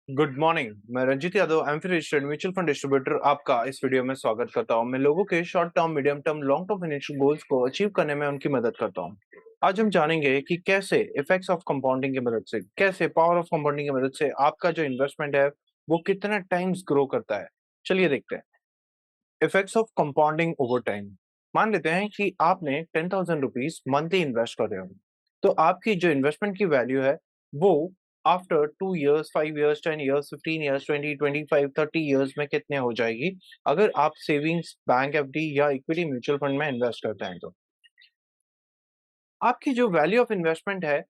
Good morning. मैं Ranjit Yadav AMFI registered mutual fund distributor आपका इस वीडियो में स्वागत करता हूं। मैं लोगों के short term, medium term, long term financial goals को अचीव करने में उनकी मदद करता हूं। आज हम जानेंगे कि कैसे इफेक्ट्स ऑफ कंपाउंडिंग की मदद से, कैसे पावर ऑफ कंपाउंडिंग की मदद से आपका जो इन्वेस्टमेंट है वो कितना टाइम्स ग्रो करता है। चलिए देखते हैं effects of compounding over time. मान लेते हैं कि आपने 10,000 रुपीज मंथली इन्वेस्ट कर रहे हो, तो आपकी जो इन्वेस्टमेंट की वैल्यू है वो after 2 years, 5 years, 10 years, 15 years, 20, 25, 30 years में कितने हो जाएगी अगर आप सेविंग्स, बैंक एफडी या इक्विटी म्यूचुअल फंड में इन्वेस्ट करते हैं। तो आपकी जो वैल्यू ऑफ इन्वेस्टमेंट है,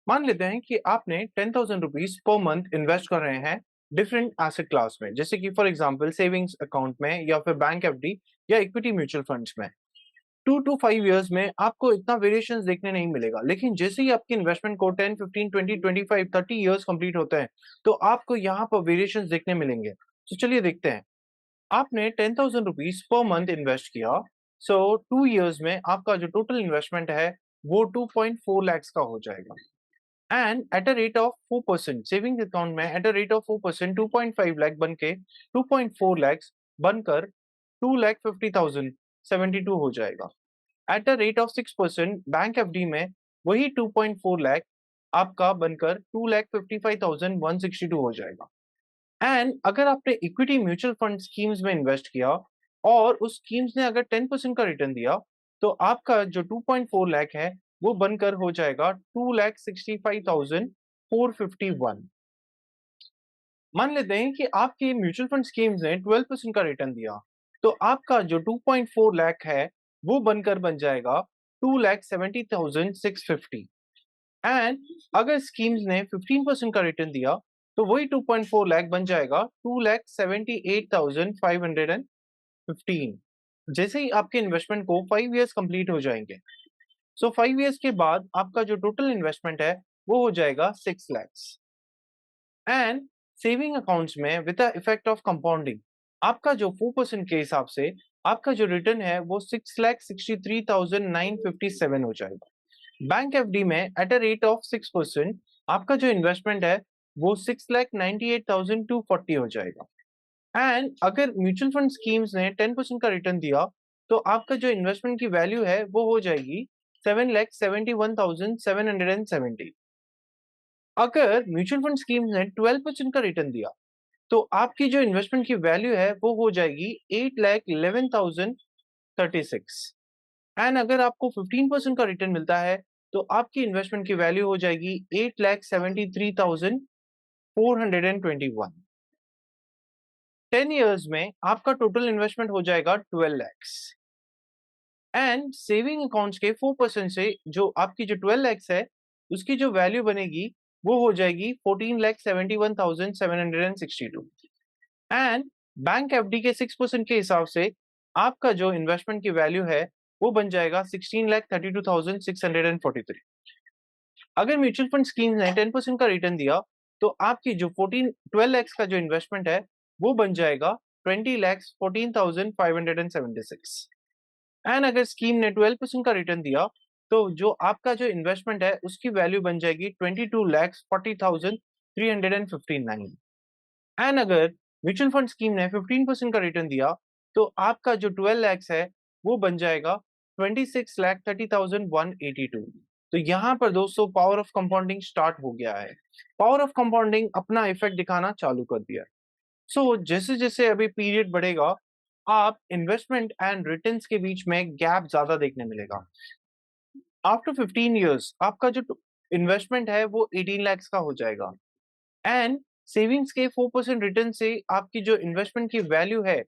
मान लेते हैं कि आपने 10,000 रुपीज पर मंथ इन्वेस्ट कर रहे हैं डिफरेंट एसेट क्लास में, जैसे कि फॉर एग्जांपल सेविंग्स अकाउंट में या फिर बैंक एफडी या इक्विटी म्यूचुअल फंड्स में। 2 to 5 इयर्स में आपको इतना वेरिएशंस देखने नहीं मिलेगा, लेकिन जैसे ही आपकी इन्वेस्टमेंट को 10, 15, 20, 25, 30 इयर्स कंप्लीट होते हैं तो आपको यहाँ पर वेरिएशंस देखने मिलेंगे। तो चलिए देखते हैं। आपने 10,000 रुपीज पर मंथ इन्वेस्ट किया, सो 2 इयर्स में आपका जो टोटल इन्वेस्टमेंट है वो 2.4 लैक्स का हो जाएगा। And at a rate of 4%, saving account में at a rate of 4% 2.5 lakh बन के 2.4 लैक्स बनकर 2,50,072 हो जाएगा। At the rate of 6% bank FD में वही 2.4 लाख आपका बनकर 2,55,162 हो जाएगा। एंड अगर आपने इक्विटी म्यूचुअल फंड स्कीम्स में इन्वेस्ट किया और उस स्कीम्स ने अगर 10% का रिटर्न दिया, तो आपका जो 2.4 लाख है वो बनकर हो जाएगा 2,65,451। मान लेते हैं कि आपकी म्यूचुअल फंड स्कीम्स ने 12% का रिटर्न दिया, तो आपका जो 2.4 लाख है वो बनकर बन जाएगा 2,70,650। एंड अगर स्कीम्स ने 15% का रिटर्न दिया, तो वही 2.4 लाख बन जाएगा 2,78,515। जैसे ही आपके इन्वेस्टमेंट को 5 इयर्स कंप्लीट हो जाएंगे, सो 5 इयर्स के बाद आपका जो टोटल इन्वेस्टमेंट है वो हो जाएगा 6 लैक्स। एंड सेविंग अकाउंट्स में with the effect of compounding आपका जो 4% के हिसाब से आपका जो रिटर्न है वो 6,63,957 हो जाएगा। बैंक एफडी में एट अ रेट ऑफ 6% आपका जो इन्वेस्टमेंट है वो 6,98,240 हो जाएगा। एंड अगर म्यूचुअल फंड स्कीम्स ने 10% का रिटर्न दिया, तो आपका जो इन्वेस्टमेंट की वैल्यू है वो हो जाएगी 7,71,770। अगर म्यूचुअल फंड स्कीम्स ने 12% का रिटर्न दिया, तो आपकी जो इन्वेस्टमेंट की वैल्यू है वो हो जाएगी 8,11,036। एंड अगर आपको 15% का रिटर्न मिलता है, तो आपकी इन्वेस्टमेंट की वैल्यू हो जाएगी 8,73,421। 10 इयर्स में आपका टोटल इन्वेस्टमेंट हो जाएगा 12 लैक्स। एंड सेविंग अकाउंट्स के 4% से जो आपकी जो 12 लैक्स है उसकी जो वैल्यू बनेगी वो हो जाएगी 14,71,762। एंड बैंक एफडी के 6% के हिसाब से आपका जो इन्वेस्टमेंट की वैल्यू है वो बन जाएगा 16,32,643। अगर म्यूचुअल फंड स्कीम ने 10% का रिटर्न दिया, तो आपकी जो 12 लैक्स का जो इन्वेस्टमेंट है वो बन जाएगा 20,14,576। एंड अगर स्कीम ने 12% का रिटर्न दिया, तो जो आपका जो इन्वेस्टमेंट है उसकी वैल्यू बन जाएगी 22,40,359। एंड अगर म्यूचुअल फंड स्कीम ने 15% का रिटर्न दिया, तो आपका जो 12 लैक्स है वो बन जाएगा 26,30,182। तो यहाँ पर दोस्तों पावर ऑफ कंपाउंडिंग स्टार्ट हो गया है। पावर ऑफ कंपाउंडिंग अपना इफेक्ट दिखाना चालू कर दिया है। सो जैसे जैसे अभी पीरियड बढ़ेगा, आप इन्वेस्टमेंट एंड रिटर्न्स के बीच में गैप ज्यादा देखने मिलेगा। आफ्टर 15 इयर्स आपका जो इन्वेस्टमेंट है वो 18 लैक्स का हो जाएगा। एंड सेविंग्स के 4% रिटर्न से आपकी जो इन्वेस्टमेंट की वैल्यू है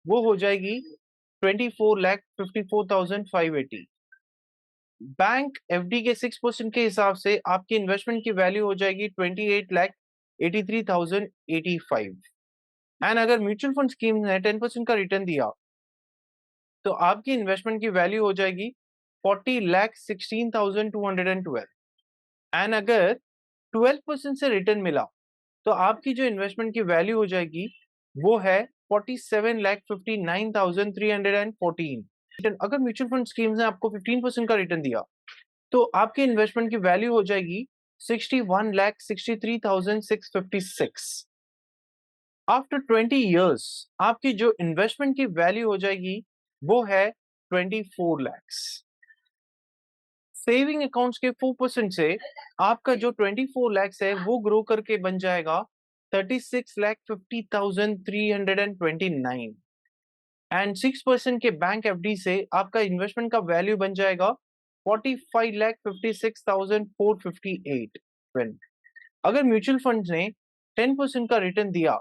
वो हो जाएगी 24,54,580। बैंक एफडी के 6% के हिसाब से आपकी इन्वेस्टमेंट की वैल्यू हो जाएगी 28,83,085। एंड अगर म्यूचुअल फंड स्कीम ने 10% का रिटर्न दिया, तो आपकी इन्वेस्टमेंट की वैल्यू हो जाएगी 40,16,212। एंड अगर 12% से रिटर्न मिला, तो आपकी जो इन्वेस्टमेंट की वैल्यू हो जाएगी वो है 47,59,314। अगर म्यूचुअल फंड स्कीम्स ने आपको 15% का रिटर्न दिया, तो आपकी इन्वेस्टमेंट की वैल्यू हो जाएगी 61,63,656। आफ्टर 20 इयर्स आपकी जो इन्वेस्टमेंट की वैल्यू हो जाएगी वो है 24 लैक्स। सेविंग अकाउंट्स के 4% से आपका जो 24 लैक्स है वो ग्रो करके बन जाएगा 36,50,329 एंड 6% के बैंक एफडी से आपका इन्वेस्टमेंट का वैल्यू बन जाएगा 45,56,458। अगर म्यूचुअल फंड ने 10% का रिटर्न दिया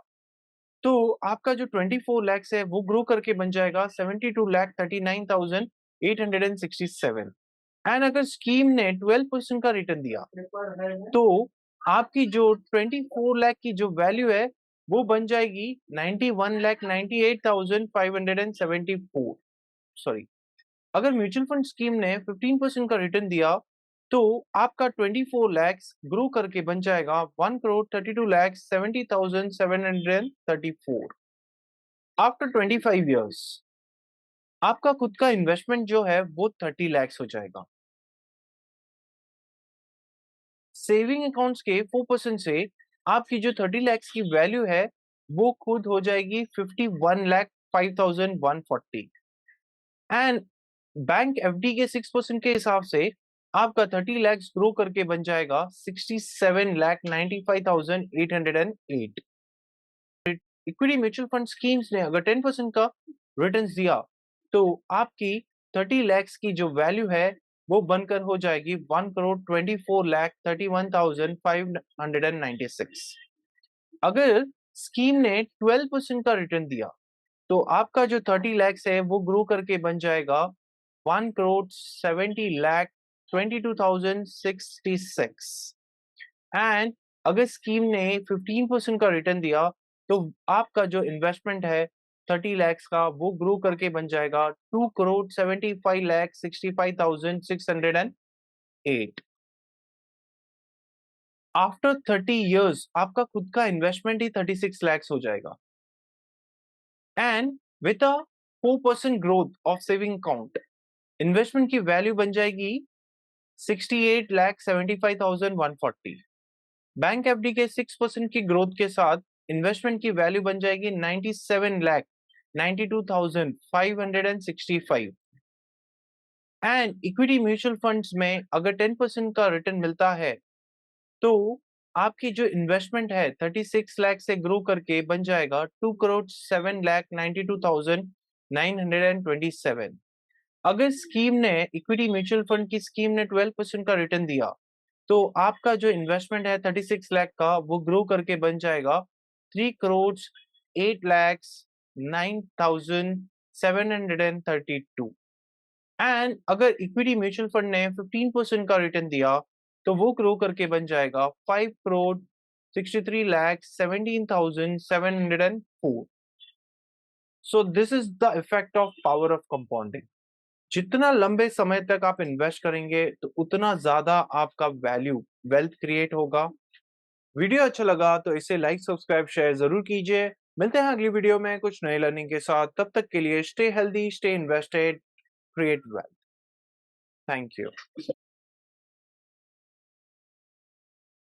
तो आपका जो 24 लैक्स है वो ग्रो करके बन जाएगा 72,39,867। एंड अगर स्कीम ने 12% का रिटर्न दिया तो आपकी जो 24 लाख की जो वैल्यू है वो बन जाएगी 91,98,574। सॉरी, अगर म्यूचुअल फंड स्कीम ने 15% का रिटर्न दिया तो आपका 24 लैक्स ग्रो करके बन जाएगा 1,32,70,734। आफ्टर 25 इयर्स आपका खुद का इन्वेस्टमेंट जो है वो 30 लैक्स हो जाएगा। सेविंग अकाउंट्स के 4% से आपकी जो 30 लैक्स की वैल्यू है वो खुद हो जाएगी 51,05,140 एंड बैंक एफडी के 6% के हिसाब से आपका 30 लैक्स ग्रो करके बन जाएगा 67,95,808। इक्विटी म्यूचुअल फंड स्कीम्स ने अगर 10% का रिटर्न्स दिया तो आपकी 30 लैक्स की जो वैल्यू है वो बनकर हो जाएगी 1,24,31,596। अगर स्कीम ने 12% का रिटर्न दिया तो आपका जो 30 लैक्स है वो ग्रो करके बन जाएगा 1,70,22,666 एंड अगर स्कीम ने 15% का रिटर्न दिया तो आपका जो इन्वेस्टमेंट है 30 लैक्स का वो ग्रो करके बन जाएगा 2,75,65,608। आफ्टर 30 इयर्स आपका खुद का इन्वेस्टमेंट ही 36 लैक्स हो जाएगा and with a 4% growth of saving account investment की वैल्यू बन जाएगी 68,75,140। बैंक एफडी के 6% की ग्रोथ के साथ इन्वेस्टमेंट की वैल्यू बन जाएगी 97,92,565 एंड इक्विटी म्यूचुअल फंड्स में अगर 10% का रिटर्न मिलता है तो आपकी जो इन्वेस्टमेंट है 36 लाख से ग्रो करके बन जाएगा 2,07,92,927। अगर स्कीम ने इक्विटी म्यूचुअल फंड की स्कीम ने 12% का रिटर्न दिया तो आपका जो इन्वेस्टमेंट है 36 लाख का वो ग्रो करके बन जाएगा 3,08,09,732 एंड अगर इक्विटी म्यूचुअल फंड ने 15% का रिटर्न दिया तो वो ग्रो करके बन जाएगा 5,63,17,704। So this is the effect of power of compounding. जितना लंबे समय तक आप इन्वेस्ट करेंगे तो उतना ज्यादा आपका वैल्यू वेल्थ क्रिएट होगा। वीडियो अच्छा लगा तो इसे लाइक सब्सक्राइब शेयर जरूर कीजिए। मिलते हैं अगली वीडियो में कुछ नई लर्निंग के साथ। तब तक के लिए stay healthy, stay invested, create wealth. Thank you.